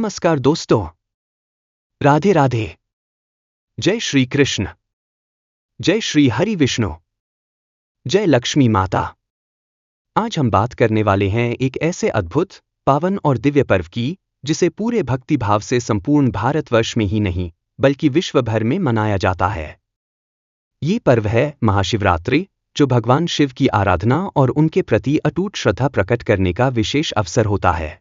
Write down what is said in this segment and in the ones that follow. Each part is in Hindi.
नमस्कार दोस्तों, राधे राधे। जय श्री कृष्ण, जय श्री हरि विष्णु, जय लक्ष्मी माता। आज हम बात करने वाले हैं एक ऐसे अद्भुत, पावन और दिव्य पर्व की जिसे पूरे भक्ति भाव से संपूर्ण भारतवर्ष में ही नहीं बल्कि विश्व भर में मनाया जाता है। ये पर्व है महाशिवरात्रि, जो भगवान शिव की आराधना और उनके प्रति अटूट श्रद्धा प्रकट करने का विशेष अवसर होता है।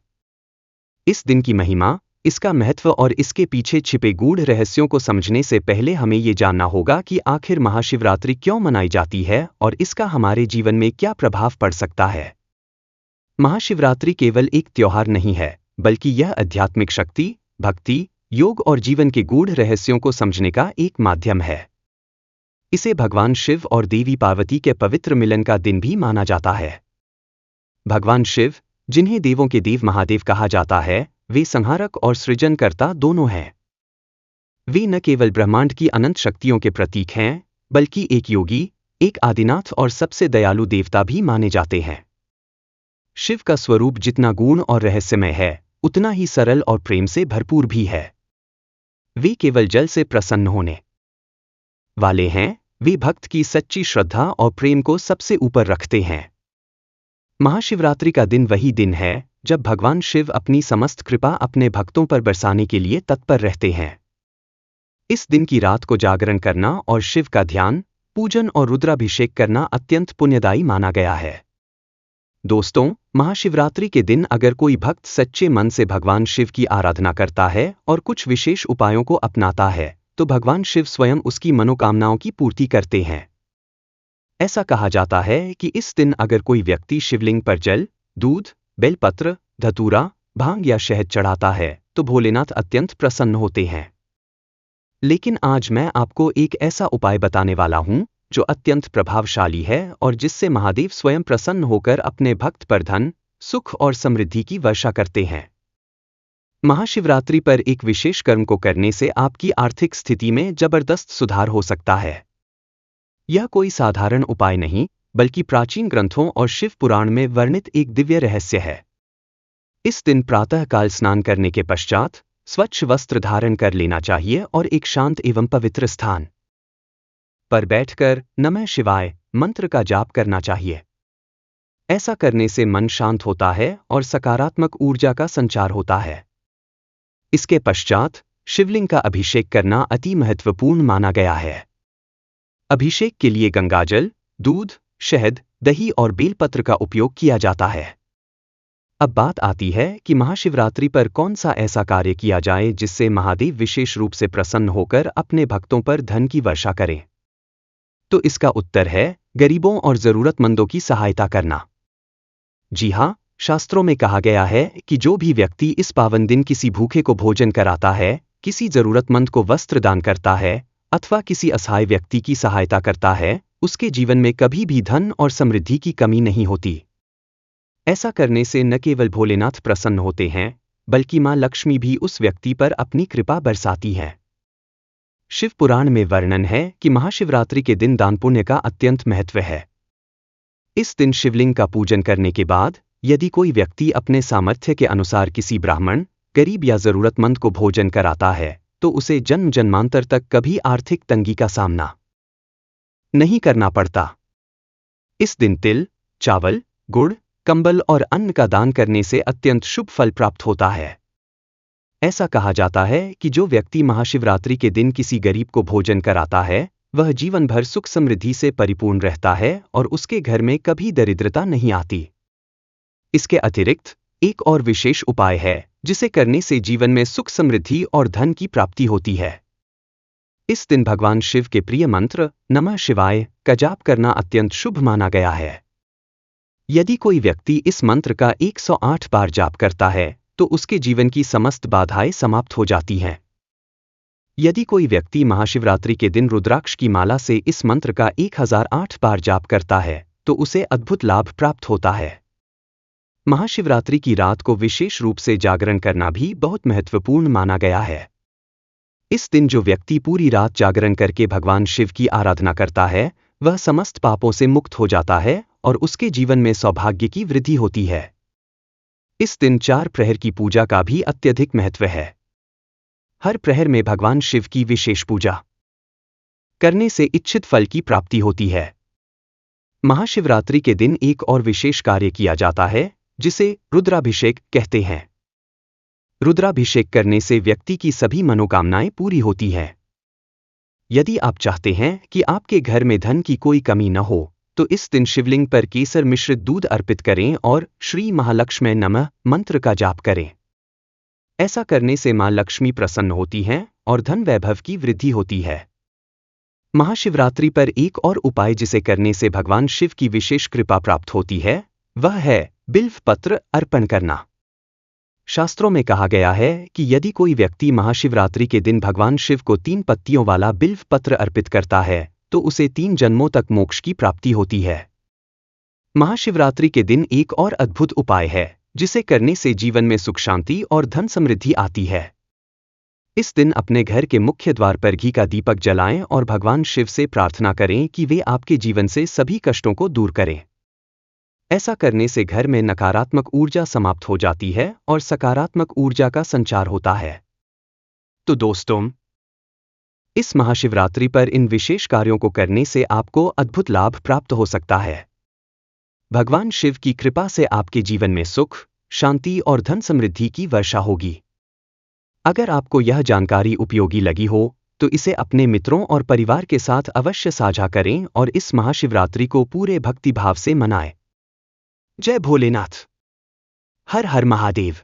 इस दिन की महिमा, इसका महत्व और इसके पीछे छिपे गूढ़ रहस्यों को समझने से पहले हमें ये जानना होगा कि आखिर महाशिवरात्रि क्यों मनाई जाती है और इसका हमारे जीवन में क्या प्रभाव पड़ सकता है। महाशिवरात्रि केवल एक त्योहार नहीं है, बल्कि यह आध्यात्मिक शक्ति, भक्ति, योग और जीवन के गूढ़ रहस्यों को समझने का एक माध्यम है। इसे भगवान शिव और देवी पार्वती के पवित्र मिलन का दिन भी माना जाता है। भगवान शिव, जिन्हें देवों के देव महादेव कहा जाता है, वे संहारक और सृजनकर्ता दोनों हैं। वे न केवल ब्रह्मांड की अनंत शक्तियों के प्रतीक हैं, बल्कि एक योगी, एक आदिनाथ और सबसे दयालु देवता भी माने जाते हैं। शिव का स्वरूप जितना गूढ़ और रहस्यमय है, उतना ही सरल और प्रेम से भरपूर भी है। वे केवल जल से प्रसन्न होने वाले हैं, वे भक्त की सच्ची श्रद्धा और प्रेम को सबसे ऊपर रखते हैं। महाशिवरात्रि का दिन वही दिन है जब भगवान शिव अपनी समस्त कृपा अपने भक्तों पर बरसाने के लिए तत्पर रहते हैं। इस दिन की रात को जागरण करना और शिव का ध्यान, पूजन और रुद्राभिषेक करना अत्यंत पुण्यदायी माना गया है। दोस्तों, महाशिवरात्रि के दिन अगर कोई भक्त सच्चे मन से भगवान शिव की आराधना करता है और कुछ विशेष उपायों को अपनाता है, तो भगवान शिव स्वयं उसकी मनोकामनाओं की पूर्ति करते हैं। ऐसा कहा जाता है कि इस दिन अगर कोई व्यक्ति शिवलिंग पर जल, दूध, बेलपत्र, धतूरा, भांग या शहद चढ़ाता है तो भोलेनाथ अत्यंत प्रसन्न होते हैं। लेकिन आज मैं आपको एक ऐसा उपाय बताने वाला हूं जो अत्यंत प्रभावशाली है और जिससे महादेव स्वयं प्रसन्न होकर अपने भक्त पर धन, सुख और समृद्धि की वर्षा करते हैं। महाशिवरात्रि पर एक विशेष कर्म को करने से आपकी आर्थिक स्थिति में जबरदस्त सुधार हो सकता है। यह कोई साधारण उपाय नहीं, बल्कि प्राचीन ग्रंथों और शिव पुराण में वर्णित एक दिव्य रहस्य है। इस दिन प्रातःकाल स्नान करने के पश्चात स्वच्छ वस्त्र धारण कर लेना चाहिए और एक शांत एवं पवित्र स्थान पर बैठकर नमः शिवाय मंत्र का जाप करना चाहिए। ऐसा करने से मन शांत होता है और सकारात्मक ऊर्जा का संचार होता है। इसके पश्चात शिवलिंग का अभिषेक करना अति महत्वपूर्ण माना गया है। अभिषेक के लिए गंगाजल, दूध, शहद, दही और बेलपत्र का उपयोग किया जाता है। अब बात आती है कि महाशिवरात्रि पर कौन सा ऐसा कार्य किया जाए जिससे महादेव विशेष रूप से प्रसन्न होकर अपने भक्तों पर धन की वर्षा करें। तो इसका उत्तर है गरीबों और जरूरतमंदों की सहायता करना। जी हाँ, शास्त्रों में कहा गया है कि जो भी व्यक्ति इस पावन दिन किसी भूखे को भोजन कराता है, किसी जरूरतमंद को वस्त्र दान करता है अथवा किसी असहाय व्यक्ति की सहायता करता है, उसके जीवन में कभी भी धन और समृद्धि की कमी नहीं होती। ऐसा करने से न केवल भोलेनाथ प्रसन्न होते हैं, बल्कि मां लक्ष्मी भी उस व्यक्ति पर अपनी कृपा बरसाती हैं। शिव पुराण में वर्णन है कि महाशिवरात्रि के दिन दान पुण्य का अत्यंत महत्व है। इस दिन शिवलिंग का पूजन करने के बाद यदि कोई व्यक्ति अपने सामर्थ्य के अनुसार किसी ब्राह्मण, गरीब या जरूरतमंद को भोजन कराता है, तो उसे जन्म जन्मांतर तक कभी आर्थिक तंगी का सामना नहीं करना पड़ता। इस दिन तिल, चावल, गुड़, कंबल और अन्न का दान करने से अत्यंत शुभ फल प्राप्त होता है। ऐसा कहा जाता है कि जो व्यक्ति महाशिवरात्रि के दिन किसी गरीब को भोजन कराता है, वह जीवन भर सुख समृद्धि से परिपूर्ण रहता है और उसके घर में कभी दरिद्रता नहीं आती। इसके अतिरिक्त एक और विशेष उपाय है जिसे करने से जीवन में सुख समृद्धि और धन की प्राप्ति होती है। इस दिन भगवान शिव के प्रिय मंत्र नमः शिवाय का जाप करना अत्यंत शुभ माना गया है। यदि कोई व्यक्ति इस मंत्र का 108 बार जाप करता है तो उसके जीवन की समस्त बाधाएं समाप्त हो जाती हैं। यदि कोई व्यक्ति महाशिवरात्रि के दिन रुद्राक्ष की माला से इस मंत्र का 1008 बार जाप करता है तो उसे अद्भुत लाभ प्राप्त होता है। महाशिवरात्रि की रात को विशेष रूप से जागरण करना भी बहुत महत्वपूर्ण माना गया है। इस दिन जो व्यक्ति पूरी रात जागरण करके भगवान शिव की आराधना करता है, वह समस्त पापों से मुक्त हो जाता है और उसके जीवन में सौभाग्य की वृद्धि होती है। इस दिन 4 प्रहर की पूजा का भी अत्यधिक महत्व है। हर प्रहर में भगवान शिव की विशेष पूजा करने से इच्छित फल की प्राप्ति होती है। महाशिवरात्रि के दिन एक और विशेष कार्य किया जाता है, जिसे रुद्राभिषेक कहते हैं। रुद्राभिषेक करने से व्यक्ति की सभी मनोकामनाएं पूरी होती हैं। यदि आप चाहते हैं कि आपके घर में धन की कोई कमी न हो, तो इस दिन शिवलिंग पर केसर मिश्रित दूध अर्पित करें और श्री महालक्ष्मी नमः मंत्र का जाप करें। ऐसा करने से मां लक्ष्मी प्रसन्न होती हैं और धन वैभव की वृद्धि होती है। महाशिवरात्रि पर एक और उपाय जिसे करने से भगवान शिव की विशेष कृपा प्राप्त होती है, वह है बिल्व पत्र अर्पण करना। शास्त्रों में कहा गया है कि यदि कोई व्यक्ति महाशिवरात्रि के दिन भगवान शिव को 3 पत्तियों वाला बिल्व पत्र अर्पित करता है, तो उसे 3 जन्मों तक मोक्ष की प्राप्ति होती है। महाशिवरात्रि के दिन एक और अद्भुत उपाय है, जिसे करने से जीवन में सुख शांति और धन समृद्धि आती है। इस दिन अपने घर के मुख्य द्वार पर घी का दीपक जलाएं और भगवान शिव से प्रार्थना करें कि वे आपके जीवन से सभी कष्टों को दूर करें। ऐसा करने से घर में नकारात्मक ऊर्जा समाप्त हो जाती है और सकारात्मक ऊर्जा का संचार होता है। तो दोस्तों, इस महाशिवरात्रि पर इन विशेष कार्यों को करने से आपको अद्भुत लाभ प्राप्त हो सकता है। भगवान शिव की कृपा से आपके जीवन में सुख, शांति और धन समृद्धि की वर्षा होगी। अगर आपको यह जानकारी उपयोगी लगी हो, तो इसे अपने मित्रों और परिवार के साथ अवश्य साझा करें और इस महाशिवरात्रि को पूरे भक्तिभाव से मनाएं। जय भोलेनाथ। हर हर महादेव।